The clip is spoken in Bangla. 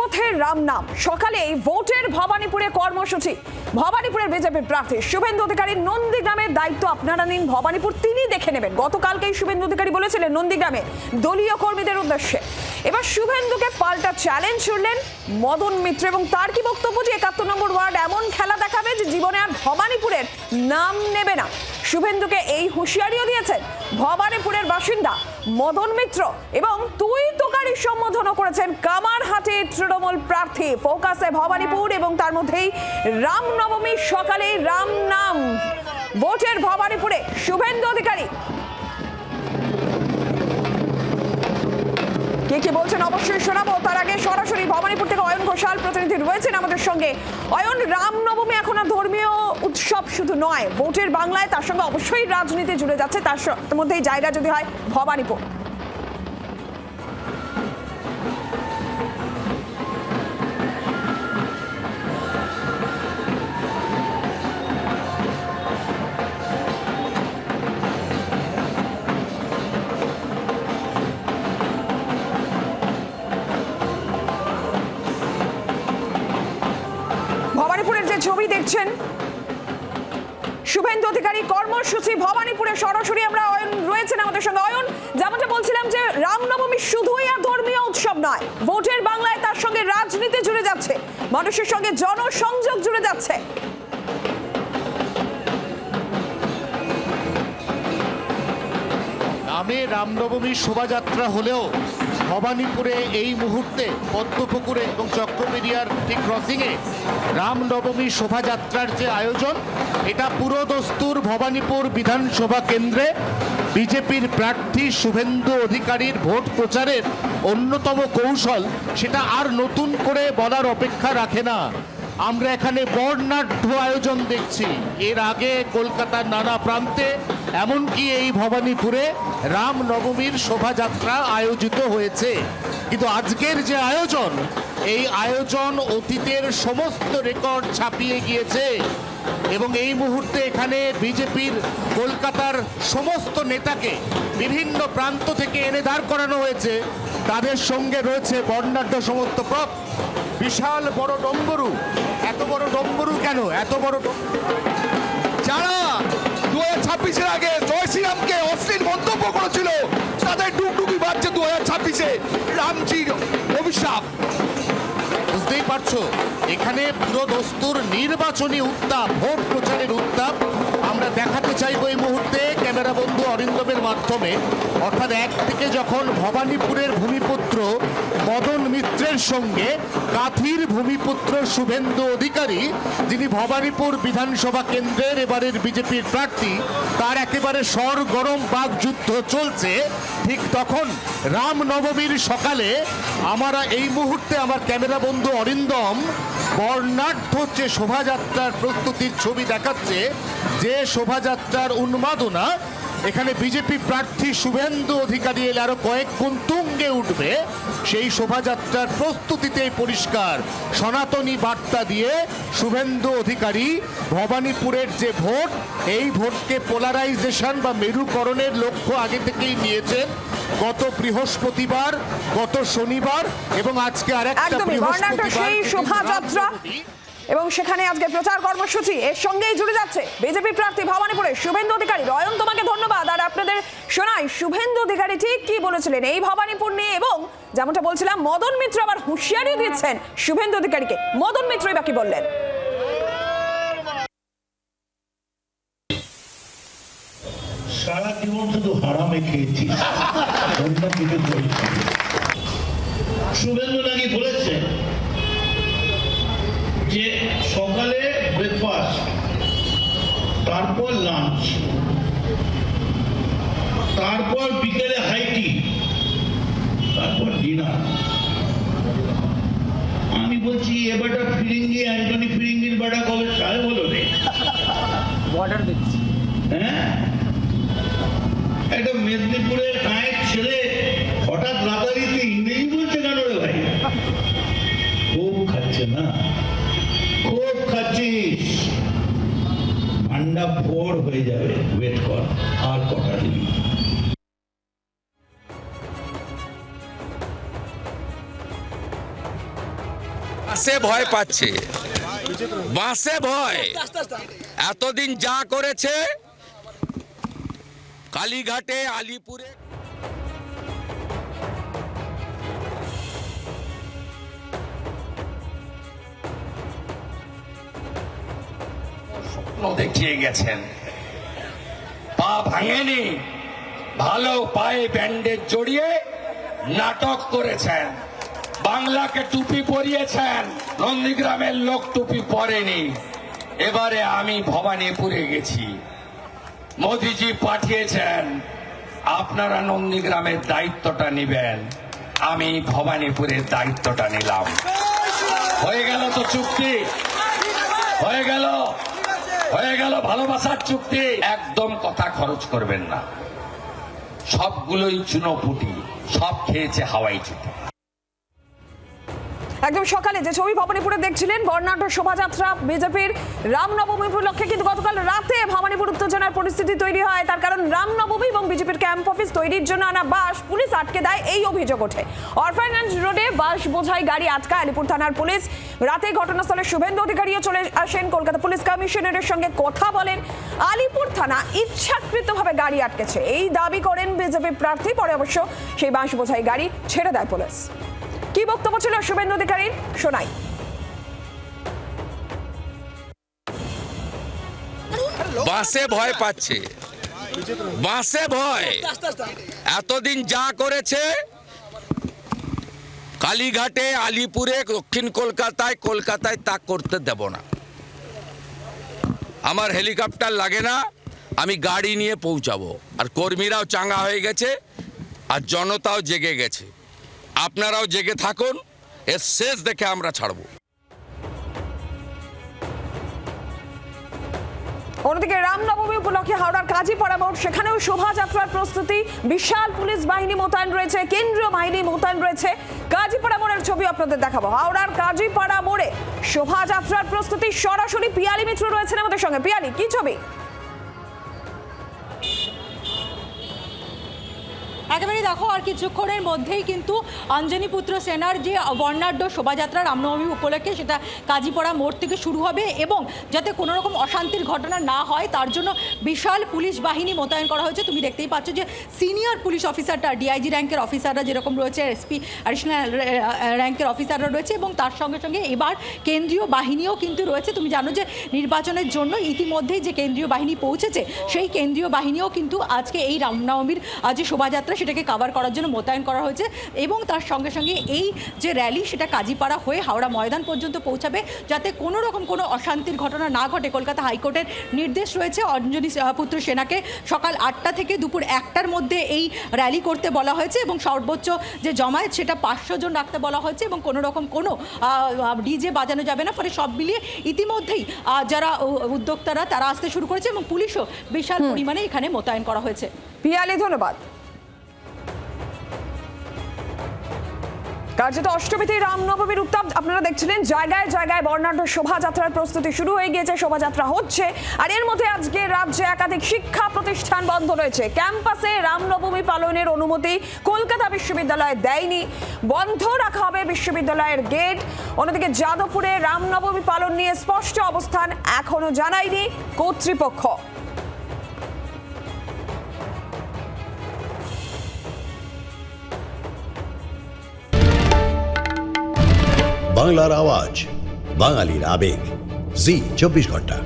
রাজপথে রাম নাম। সকালে ভোটের ভবানীপুরে কর্মসূচি। ভবানীপুরের বিজেপি প্রার্থী শুভেন্দু অধিকারী নন্দীগ্রামের দায়িত্ব আপনারা নিন, ভবানীপুর তিনি দেখে নেবেন। গতকালকেই শুভেন্দু অধিকারী বলেছিলেন নন্দীগ্রামে দলীয় কর্মীদের উদ্দেশ্যে। এবার শুভেন্দুকে পাল্টা চ্যালেঞ্জ ছুড়লেন মদন মিত্র এবং তার কি বক্তব্য যে ৭১ নম্বর ওয়ার্ড এমন খেলা দেখাবে যে জীবনে আর ভবানীপুরের নাম নেবে না। শুভেন্দুকে এই হুঁশিয়ারিও দিয়েছেন ভবানীপুরের বাসিন্দা মদন মিত্র এবং তুই তোকারি সম্বোধনও করেছেন কামারহাটির তৃণমূল প্রার্থী। ফোকাসে ভবানীপুর এবং তার মধ্যেই রামনবমী সকালে রাম নাম। ভোটের ভবানীপুরে শুভেন্দু অধিকারী কি বলছেন অবশ্যই শোনাবো। তার আগে সরাসরি ভবানীপুর থেকে অয়ন ঘোষাল প্রতিনিধি রয়েছেন আমাদের সঙ্গে। অয়ন, রামনবমী এখন আর ধর্মীয় উৎসব শুধু নয়, ভোটের বাংলায় তার সঙ্গে অবশ্যই রাজনীতি জুড়ে যাচ্ছে। তার মধ্যেই জায়গা যদি হয় ভবানীপুর। ভবানীপুরের যে ছবি দেখছেন, শুভেন্দু অধিকারী কর্মসূচি ভবানীপুরে। সরাসরি আমরা অয়ন রয়েছেন আমাদের সঙ্গে। অয়ন, যেমনটা বলছিলাম যে রামনবমী শুধুই আর ধর্মীয় উৎসব নয়, ভোটের বাংলায় তার সঙ্গে রাজনীতি জুড়ে যাচ্ছে, মানুষের সঙ্গে জনসংযোগ জুড়ে যাচ্ছে। নামে রামনবমীর শোভাযাত্রা হলেও ভবানীপুরে এই মুহূর্তে পদ্মপুকুরে এবং চক্রবেরিয়ার ঠিক ক্রসিংয়ে রামনবমী শোভাযাত্রার যে আয়োজন, এটা পুরোদস্তুর ভবানীপুর বিধানসভা কেন্দ্রে বিজেপির প্রার্থী শুভেন্দু অধিকারীর ভোট প্রচারের অন্যতম কৌশল। সেটা আর নতুন করে বলার অপেক্ষা রাখে না। আমরা এখানে বর্ণাঢ্য আয়োজন দেখছি। এর আগে কলকাতার নানা প্রান্তে, এমনকি এই ভবানীপুরে রামনবমীর শোভাযাত্রা আয়োজিত হয়েছে। কিন্তু আজকের যে আয়োজন, এই আয়োজন অতীতের সমস্ত রেকর্ড ছাপিয়ে গিয়েছে এবং এই মুহূর্তে এখানে বিজেপির কলকাতার সমস্ত নেতাকে বিভিন্ন প্রান্ত থেকে এনে দাঁড় করানো হয়েছে। তাদের সঙ্গে রয়েছে বর্ণাঢ্য সমস্ত প্রপ, বিশাল বড় ডম্বরু। এত বড় ডম্বরু কেন? এত বড় যারা 2026-এর আগে জয় শ্রীরামকে অশ্লীল মন্তব্য করেছিল, তাদের ডুগডুগি বাজছে 2026-এ রামজির অভিশাপ। বুঝতেই পারছো, এখানে পুরো দস্তুর নির্বাচনী উত্তাপ, ভোট প্রচারের উত্তাপ আমরা দেখাতে চাইবো এই মুহূর্তে ক্যামেরা বন্ধু অরিন্দমের মাধ্যমে। অর্থাৎ একদিকে যখন ভবানীপুরের ভূমিপুত্র মদন মিত্রের সঙ্গে কাথির ভূমিপুত্র শুভেন্দু অধিকারী, যিনি ভবানীপুর বিধানসভা কেন্দ্রের এবারের বিজেপির প্রার্থী, তার একেবারে সরগরম বাকযুদ্ধ চলছে, ঠিক তখন রামনবমীর সকালে আমরা এই মুহূর্তে আমার ক্যামেরা বন্ধু অরিন্দম বর্ণাঢ্য যে শোভাযাত্রার প্রস্তুতির ছবি দেখাচ্ছে, যে শোভাযাত্রার উন্মাদনা। এখানে বিজেপি প্রার্থী শুভেন্দু অধিকারী এলে আরো কয়েক গুণ তুঙ্গে উঠবে। সেই শোভাযাত্রার প্রস্তুতিতেই পরিষ্কার সনাতনী বার্তা দিয়ে শুভেন্দু অধিকারী ভবানীপুরের যে ভোট, এই ভোটকে পোলারাইজেশন বা মেরুকরণের লক্ষ্য আগে থেকেই নিয়েছেন। গত বৃহস্পতিবার, গত শনিবার এবং আজকে আরেকটা সেই শোভাযাত্রা এবং সেখানে আজকে প্রচার কর্মসূচি, এর সঙ্গেই জুড়ে যাচ্ছে বিজেপি প্রার্থী ভবানীপুরে শুভেন্দু অধিকারী। অয়ন, তোমাকে ধন্যবাদ। আর আপনাদের শোনাই শুভেন্দু অধিকারী ঠিক কি বলেছিলেন এই ভবানীপুর নিয়ে, এবং যেমনটা বলছিলাম মদন মিত্র আবার হুঁশিয়ারিও দিচ্ছেন শুভেন্দু অধিকারীকে। মদন মিত্রই বা কি বললেন? সারা জীবন শুধু হারামে খেয়েছি। শুভেন্দু নাকি বলেছে যে সকালে ব্রেকফাস্ট, তারপর লাঞ্চ, তারপর বিকেলে হাইটি, তারপর ডিনার। আমি বলছি এ বেটা ফিরিঙ্গি, অ্যান্টনি ফিরিঙ্গির বেটা কবে সাহেব হলো রে? বর্ডার দেখছি। হ্যাঁ, একটা মেদিনীপুরের গায়ের ছেলে হঠাৎ রাতারিতে ইংরেজি বলছে কেন রে ভাই? খুব খাচ্ছে না, খুব খাচ্ছিস, ঠান্ডা ভোর হয়ে যাবে, ওয়েট কর আর কটা দিন। বাসে ভয় পাচ্ছে, বাসে ভয়। এতদিন যা করেছে কালীঘাটে, আলিপুরে, স্বপ্ন দেখিয়ে গেছেন। পা ভাঙেনি, ভালো পায়ে ব্যান্ডেজ জড়িয়ে নাটক করেছেন। বাংলাকে টুপি পরিয়েছেন, নন্দীগ্রামের লোক টুপি পরেনি। এবারে আমি ভবানীপুরে গেছি, মোদিজি পাঠিয়েছেন আপনারা নন্দীগ্রামের দায়িত্বটা নিবেন। আমি ভবানীপুরের দায়িত্বটা নিলাম। হয়ে গেল তো চুক্তি, হয়ে গেল ভালোবাসার চুক্তি। একদম কথা খরচ করবেন না, সবগুলোই চুনোপুটি, সব খেয়েছে হাওয়াই চুটি। একদম সকালে যে ছবি ভবানীপুরে দেখছিলেন, বর্ণাঢ্য শোভাযাত্রা বিজেপির রামনবমী উপলক্ষে, কিন্তু গতকাল রাতে ভবানীপুর উত্তেজনার পরিস্থিতি তৈরি হয়। তার কারণ রামনবমী এবং বিজেপির ক্যাম্প অফিস তৈরির জন্য আনা বাস পুলিশ আটকে দেয়, এই অভিযোগ ওঠে। অরফানেজ রোডে বাস বোঝাই গাড়ি আটকায় আলিপুর থানার পুলিশ। রাতে ঘটনাস্থলে শুভেন্দু অধিকারীও চলে আসেন, কলকাতা পুলিশ কমিশনারের সঙ্গে কথা বলেন। আলিপুর থানা ইচ্ছাকৃতভাবে গাড়ি আটকেছে এই দাবি করেন বিজেপি প্রার্থী। পরে অবশ্য সেই বাস বোঝাই গাড়ি ছেড়ে দেয় পুলিশ। কি বক্তব্য ছিল শুভেন্দু অধিকারীর, শোনাই। বাসে ভয় পাচ্ছে, বাসে ভয়। এতদিন যা করেছে কালীঘাটে, আলিপুরে, দক্ষিণ কলকাতায়, কলকাতায় তা করতে দেব না। আমার হেলিকপ্টার লাগে না, আমি গাড়ি নিয়ে পৌঁছাবো। আর কর্মীরাও চাঙ্গা হয়ে গেছে, আর জনতাও জেগে গেছে। আপনারাও জেগে থাকুন, এর শেষ দেখে আমরা ছাড়বো। অন্যদিকে রামনবমী উপলক্ষে হাওড়ার কাজীপাড়া মোড়, সেখানেও শোভাযাত্রার প্রস্তুতি। বিশাল পুলিশ বাহিনী মোতায়েন রয়েছে, কেন্দ্রীয় বাহিনী মোতায়েন রয়েছে। কাজীপাড়া মোড়ের ছবি আপনাদের দেখাবো। হাওড়ার কাজীপাড়া মোড়ে শোভাযাত্রার প্রস্তুতি। সরাসরি পিয়ালি মিত্র রয়েছেন আমাদের সঙ্গে। পিয়ালি, কি ছবি? একেবারে দেখো, আর কিছুক্ষণের মধ্যেই কিন্তু অঞ্জনী পুত্র সেনার যে বর্ণাঢ্য শোভাযাত্রা রামনবমী উপলক্ষে, সেটা কাজীপাড়া মোড় থেকে শুরু হবে। এবং যাতে কোনো রকম অশান্তির ঘটনা না হয় তার জন্য বিশাল পুলিশ বাহিনী মোতায়েন করা হয়েছে। তুমি দেখতেই পাচ্ছ যে সিনিয়র পুলিশ অফিসাররা, ডিআইজি র্যাঙ্কের অফিসাররা যেরকম রয়েছে, এসপি অ্যাডিশনাল র্যাঙ্কের অফিসাররা রয়েছে, এবং তার সঙ্গে সঙ্গে এবার কেন্দ্রীয় বাহিনীও কিন্তু রয়েছে। তুমি জানো যে নির্বাচনের জন্য ইতিমধ্যেই যে কেন্দ্রীয় বাহিনী পৌঁছেছে, সেই কেন্দ্রীয় বাহিনীও কিন্তু আজকে এই রামনবমীর যে শোভাযাত্রা সেটাকে কভার করার জন্য মোতায়েন করা হয়েছে। এবং তার সঙ্গে সঙ্গে এই যে র্যালি, সেটা কাজীপাড়া হয়ে হাওড়া ময়দান পর্যন্ত পৌঁছাবে, যাতে কোনো রকম কোনো অশান্তির ঘটনা না ঘটে। কলকাতা হাইকোর্টের নির্দেশ রয়েছে অঞ্জনী পুত্র সেনাকে সকাল 8টা থেকে দুপুর 1টার মধ্যে এই র্যালি করতে বলা হয়েছে, এবং সর্বোচ্চ যে জমায়েত সেটা 500 জন রাখতে বলা হয়েছে, এবং কোনো রকম কোনো ডিজে বাজানো যাবে না। ফলে সব মিলিয়ে ইতিমধ্যেই যারা উদ্যোক্তারা তারা আসতে শুরু করেছে, এবং পুলিশও বিশাল পরিমাণে এখানে মোতায়েন করা হয়েছে। পিয়ালি, ধন্যবাদ। কার্যত অষ্টমীতে রামনবমীর উত্তাপ আপনারা দেখছিলেন। জায়গায় জায়গায় বর্ণাঢ্য শোভাযাত্রার প্রস্তুতি শুরু হয়ে গিয়েছে, শোভাযাত্রা হচ্ছে। আর এর মধ্যে আজকে রাজ্যে একাধিক শিক্ষা প্রতিষ্ঠান বন্ধ রয়েছে। ক্যাম্পাসে রামনবমী পালনের অনুমতি কলকাতা বিশ্ববিদ্যালয় দেয়নি, বন্ধ রাখা হবে বিশ্ববিদ্যালয়ের গেট। অন্যদিকে যাদবপুরে রামনবমী পালন নিয়ে স্পষ্ট অবস্থান এখনো জানায়নি কর্তৃপক্ষ। বাংলার আওয়াজ, বাঙালির আবেগ, জি 24 ঘন্টা।